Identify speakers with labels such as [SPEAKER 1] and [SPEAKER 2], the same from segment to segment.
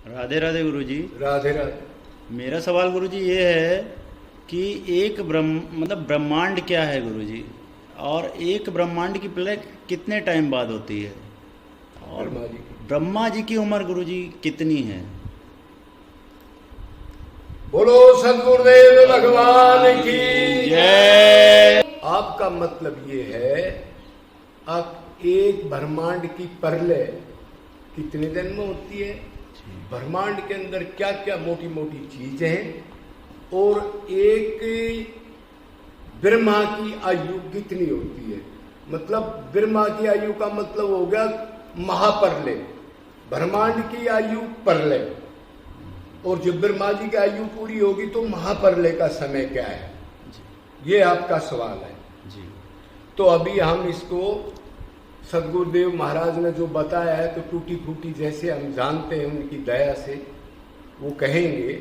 [SPEAKER 1] राधे राधे गुरुजी।
[SPEAKER 2] राधे राधे।
[SPEAKER 1] मेरा सवाल गुरुजी ये है कि एक ब्रह्मांड क्या है गुरुजी, और एक ब्रह्मांड की प्रलय कितने टाइम बाद होती है, और
[SPEAKER 2] ब्रह्मा जी की
[SPEAKER 1] ब्रह्मा जी की उम्र गुरुजी कितनी है?
[SPEAKER 2] बोलो सदगुरुदेव भगवान की
[SPEAKER 1] जय।
[SPEAKER 2] आपका मतलब ये है अब एक ब्रह्मांड की प्रलय कितने दिन में होती है, ब्रह्मांड के अंदर क्या क्या मोटी मोटी चीजें हैं, और एक ब्रह्मा की आयु कितनी होती है। मतलब ब्रह्मा की आयु का मतलब हो गया महाप्रलय, ब्रह्मांड की आयु प्रलय, और जब ब्रह्मा जी की आयु पूरी होगी तो महाप्रलय का समय क्या है, ये आपका सवाल है
[SPEAKER 1] जी।
[SPEAKER 2] तो अभी हम इसको सदगुरुदेव महाराज ने जो बताया है तो टूटी फूटी जैसे हम जानते हैं उनकी दया से वो कहेंगे।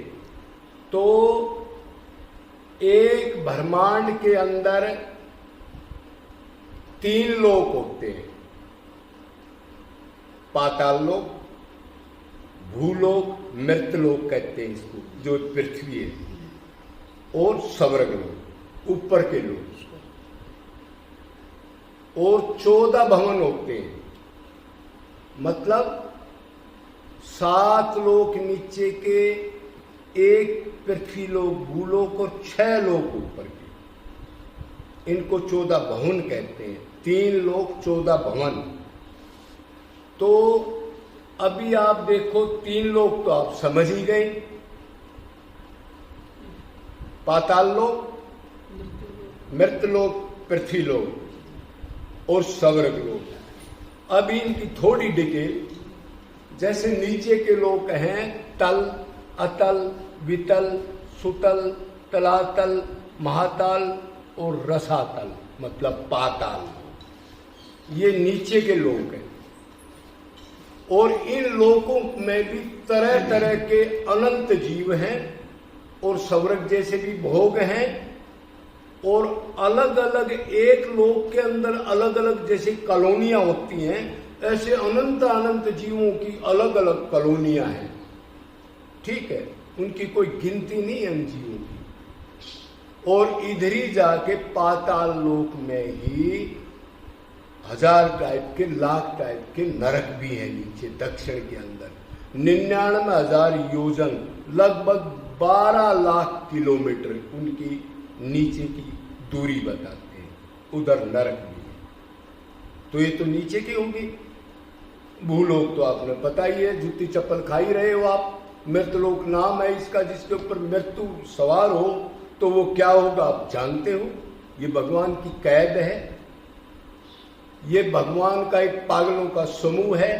[SPEAKER 2] तो एक ब्रह्मांड के अंदर 3 लोक होते हैं, पाताल लोक, भूलोक, मृतलोक कहते हैं इसको, जो पृथ्वी है, और स्वर्ग लोक, ऊपर के लोक, और 14 भवन होते हैं। मतलब 7 लोक नीचे के, एक पृथ्वी लोक, भूलोक, और 6 लोक ऊपर के, इनको 14 भवन कहते हैं। 3 लोक 14 भवन। तो अभी आप देखो 3 लोक तो आप समझ ही गए, पाताल लोक, मृतलोक, पृथ्वी लोक और स्वर्ग लोक। अब इनकी थोड़ी डिटेल, जैसे नीचे के लोक हैं तल, अतल, वितल, सुतल, तलातल, महातल और रसातल, मतलब पाताल, ये नीचे के लोक हैं। और इन लोकों में भी तरह तरह के अनंत जीव हैं, और स्वर्ग जैसे भी भोग हैं, और अलग अलग एक लोक के अंदर अलग अलग जैसे कॉलोनियां होती हैं, ऐसे अनंत अनंत जीवों की अलग अलग कॉलोनियां हैं। ठीक है, उनकी कोई गिनती नहीं है उन जीवों की। और इधर ही जाके पाताल लोक में ही 1000 टाइप के, लाख टाइप के नरक भी हैं नीचे दक्षिण के अंदर। 99,000 योजन, लगभग 12 लाख किलोमीटर उनकी नीचे की दूरी बताते हैं, उधर नरक भी है। तो ये तो नीचे की होगी। भूलोक तो आपने पता ही है, जूती चप्पल खा ही रहे हो आप। मृतलोक नाम है इसका, जिसके ऊपर मृत्यु सवार हो तो वो क्या होगा आप जानते हो। ये भगवान की कैद है, ये भगवान का एक पागलों का समूह है।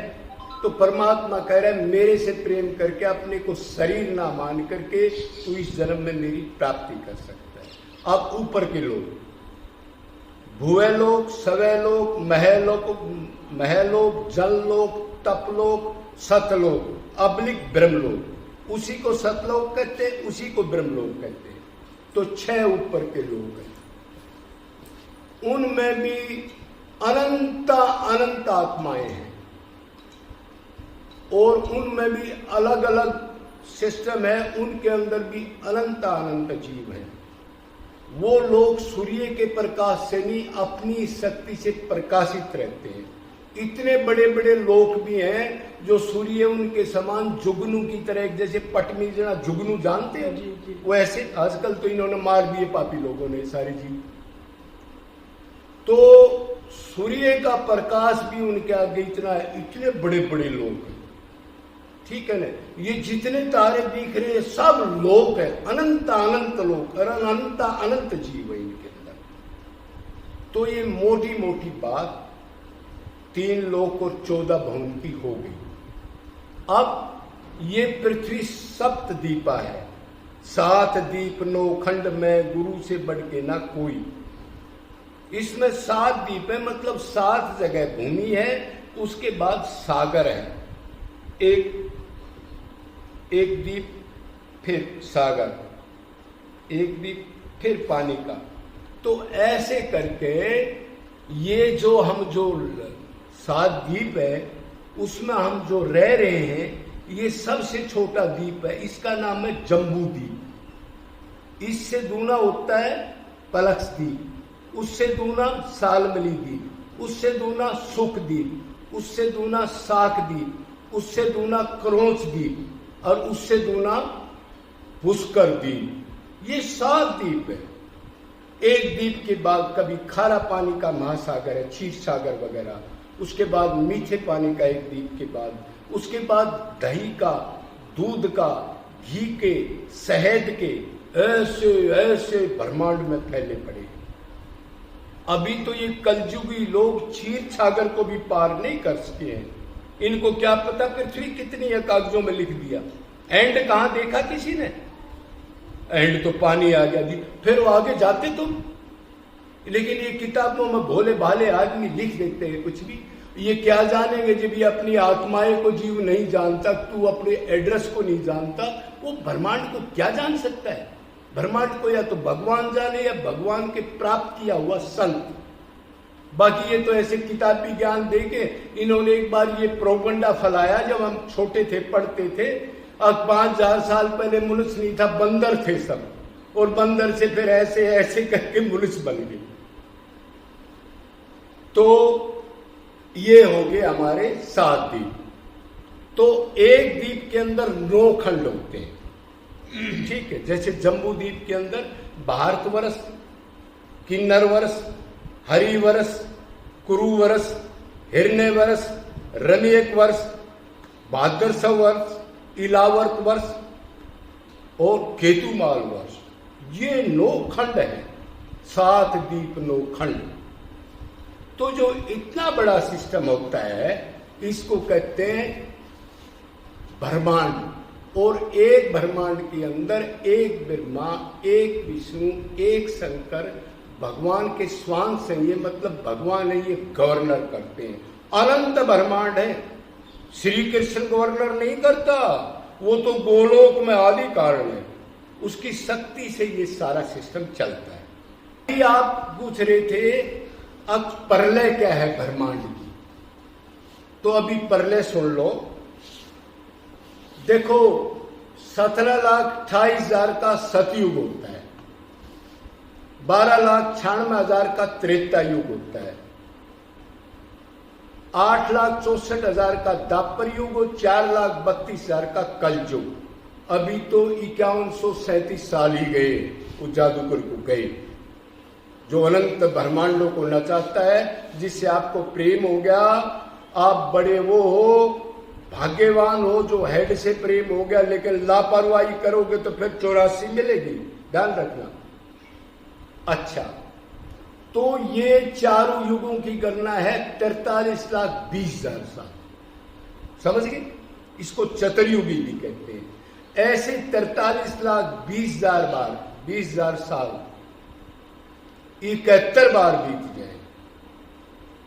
[SPEAKER 2] तो परमात्मा कह रहा है मेरे से प्रेम करके, अपने को शरीर ना मान करके तू इस जन्म में मेरी प्राप्ति कर सकता है। अब ऊपर के लोग, भूलोक, सवैलोक, महलोक, जललोक, तपलोक, सतलोक, अब्लिक ब्रह्मलोक, उसी को सतलोक कहते हैं, उसी को ब्रह्मलोक कहते हैं। तो 6 ऊपर के लोग हैं, उनमें भी अनंत अनंत आत्माएं हैं, और उनमें भी अलग अलग सिस्टम है, उनके अंदर भी अनंत अनंत जीव हैं। वो लोग सूर्य के प्रकाश से नहीं, अपनी शक्ति से प्रकाशित रहते हैं। इतने बड़े बड़े लोक भी हैं जो सूर्य उनके समान जुगनू की तरह, जैसे पटमी जना जुगनू जानते हैं जी, वैसे आजकल तो इन्होंने मार दिए पापी लोगों ने सारे जीव। तो सूर्य का प्रकाश भी उनके आगे इतना है, इतने बड़े बड़े लोग हैं। ठीक है ना, ये जितने तारे दिख रहे हैं सब लोक है, अनंत अनंत लोक, अनंत अनंत जीव है इनके अंदर। तो ये मोटी मोटी बात 3 लोक और 14 भवन की हो गई। अब ये पृथ्वी सप्तद्वीपा है, 7 द्वीप 9 खंड में, गुरु से बढ़ के ना कोई। इसमें 7 द्वीप है, मतलब 7 जगह भूमि है, उसके बाद सागर है, एक द्वीप फिर सागर, एक द्वीप फिर पानी का। तो ऐसे करके ये जो हम जो 7 द्वीप है उसमें हम जो रह रहे हैं, ये सबसे छोटा द्वीप है, इसका नाम है जम्बू द्वीप। इससे दूना होता है पलक्स द्वीप, उससे दूना सालमली द्वीप, उससे दूना सुख द्वीप, उससे दूना साक द्वीप, उससे दूना क्रोंच द्वीप और उससे दूना पुष्कर द्वीप। ये 7 द्वीप है। एक द्वीप के बाद कभी खारा पानी का महासागर है, क्षीर सागर वगैरह, उसके बाद मीठे पानी का एक द्वीप के बाद, उसके बाद दही का, दूध का, घी के, शहद के, ऐसे ऐसे ब्रह्मांड में फैले पड़े। अभी तो ये कलयुगी लोग क्षीर सागर को भी पार नहीं कर सके हैं। इनको क्या पता पृथ्वी कितनी है, कागजों में लिख दिया। एंड कहां देखा किसी ने? एंड तो पानी आ गया जी, फिर वो आगे जाते तुम। लेकिन ये किताबों में भोले भाले आदमी लिख देते हैं कुछ भी। ये क्या जानेंगे जब ये अपनी आत्माएं को जीव नहीं जानता, तू अपने एड्रेस को नहीं जानता, वो ब्रह्मांड को क्या जान सकता है? ब्रह्मांड को या तो भगवान जाने या भगवान के प्राप्त किया हुआ संत। बाकी ये तो ऐसे किताबी ज्ञान देके इन्होंने एक बार ये प्रोपगंडा फैलाया, जब हम छोटे थे पढ़ते थे, अब 5000 साल पहले मनुष्य नहीं था, बंदर थे सब, और बंदर से फिर ऐसे ऐसे करके मनुष्य बन गए। तो ये हो गए हमारे 7 द्वीप। तो एक द्वीप के अंदर 9 खंड होते हैं, ठीक है। जैसे जम्बू द्वीप के अंदर भारतवर्ष, किन्नर-वर्ष, हरिवर्ष, कुरुवर्ष, हिरण्यवर्ष, रमयक वर्ष, भाद्रसव वर्ष, इलावर्त वर्ष और केतुमाल वर्ष, ये 9 खंड है। 7 द्वीप 9 खंड। तो जो इतना बड़ा सिस्टम होता है, इसको कहते हैं ब्रह्मांड। और एक ब्रह्मांड के अंदर एक ब्रह्मा, एक विष्णु, एक शंकर, भगवान के स्वांश है। ये मतलब भगवान है, ये गवर्नर करते हैं। अनंत ब्रह्मांड है। श्री कृष्ण गवर्नर नहीं करता, वो तो गोलोक में आदि कारण है। उसकी शक्ति से ये सारा सिस्टम चलता है। आप पूछ रहे थे अब प्रलय क्या है ब्रह्मांड की, तो अभी प्रलय सुन लो। देखो 17,28,000 का सतयुग होता है, 12,96,000 का त्रेता युग होता है, 8,64,000 का द्वापर युग और 4,32,000 का कलयुग। अभी तो 5137 साल ही गए, वो जादूगर को गए, जो अनंत ब्रह्मांडों को नचाता है, जिससे आपको प्रेम हो गया। आप बड़े वो हो, भाग्यवान हो जो हेड से प्रेम हो गया, लेकिन लापरवाही करोगे तो फिर 84 मिलेगी, ध्यान रखना। अच्छा, तो ये चारों युगों की गणना है 43,20,000 साल, समझ गए? इसको चतुर्युगी भी कहते हैं। ऐसे 43,20,000 बार 20,000 साल 71 बार बीत जाए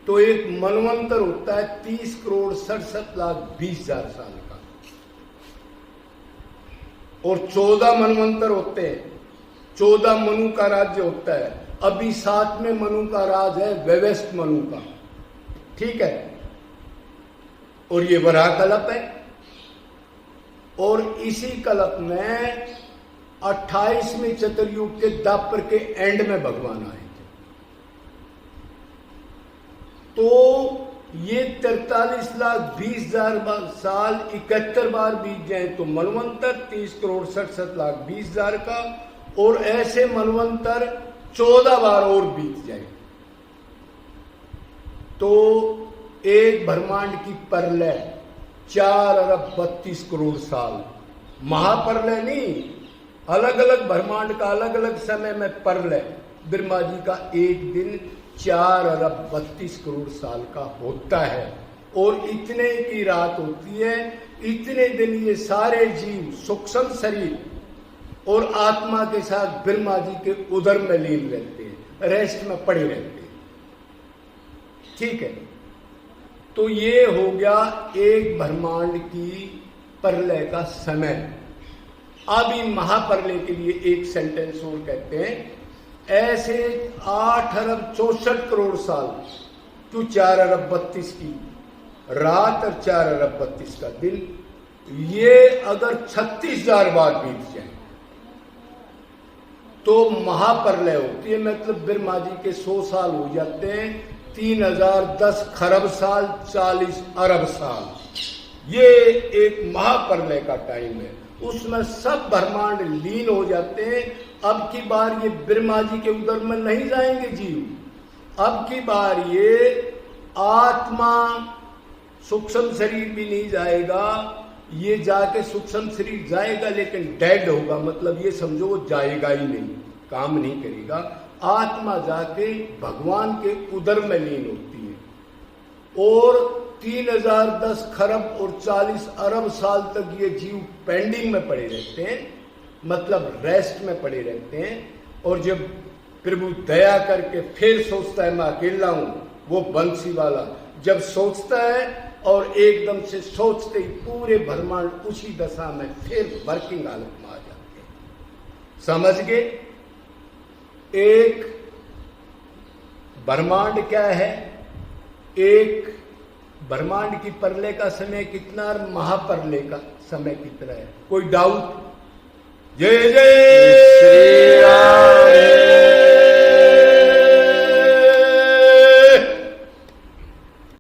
[SPEAKER 2] तो एक मनवंतर होता है 30,67,20,000 साल का, और 14 मनवंतर होते हैं। 14 मनु का राज्य होता है। अभी 7वें मनु का राज है व्यवस्थ मनु का, ठीक है। और ये वराह कल्प है। और इसी कल्प में 28वें चतुर्युग के द्वापर के एंड में भगवान आए थे। तो ये 43,20,000 साल 71 बार बीत जाए तो मनवंतर 30,67,20,000 का, और ऐसे मनवंतर 14 बार और बीत जाए तो एक ब्रह्मांड की प्रलय 4,32,00,000 साल। महाप्रलय नहीं, अलग अलग ब्रह्मांड का अलग अलग समय में प्रलय। ब्रह्मा जी का एक दिन 4,32,00,000 साल का होता है, और इतने की रात होती है। इतने दिन ये सारे जीव सूक्ष्म शरीर और आत्मा के साथ ब्रह्मा जी के उदर में लीन रहते हैं, रेस्ट में पड़े रहते हैं, ठीक है। तो ये हो गया एक ब्रह्मांड की प्रलय का समय। अभी महाप्रलय के लिए एक सेंटेंस और कहते हैं। ऐसे 8,64,00,000 साल क्यों 4,32,00,000 की रात और 4,32,00,000 का दिन, ये अगर 36,000 बार बीत जाए तो महाप्रलय होती है, मतलब ब्रह्मा जी के 100 साल हो जाते हैं, 3,010 खरब साल, 40 अरब साल, ये एक महाप्रलय का टाइम है। उसमें सब ब्रह्मांड लीन हो जाते हैं। अब की बार ये ब्रह्मा जी के उदर में नहीं जाएंगे जीव, अब की बार ये आत्मा सूक्ष्म शरीर भी नहीं जाएगा, ये जाके सूक्ष्म शरीर जाएगा लेकिन डेड होगा, मतलब ये समझो वो जाएगा ही नहीं, काम नहीं करेगा। आत्मा जाके भगवान के उदर में लीन होती है और 3,010 खरब और 40 अरब साल तक ये जीव पेंडिंग में पड़े रहते हैं, मतलब रेस्ट में पड़े रहते हैं। और जब प्रभु दया करके फिर सोचता है मैं अकेला हूं, वो बंसी वाला जब सोचता है और एकदम से सोचते ही पूरे ब्रह्मांड उसी दशा में फिर वर्किंग हालत में आ जाते हैं। समझ गए? एक ब्रह्मांड क्या है, एक ब्रह्मांड की प्रलय का समय कितना और महाप्रलय का समय कितना है? कोई डाउट? जय जय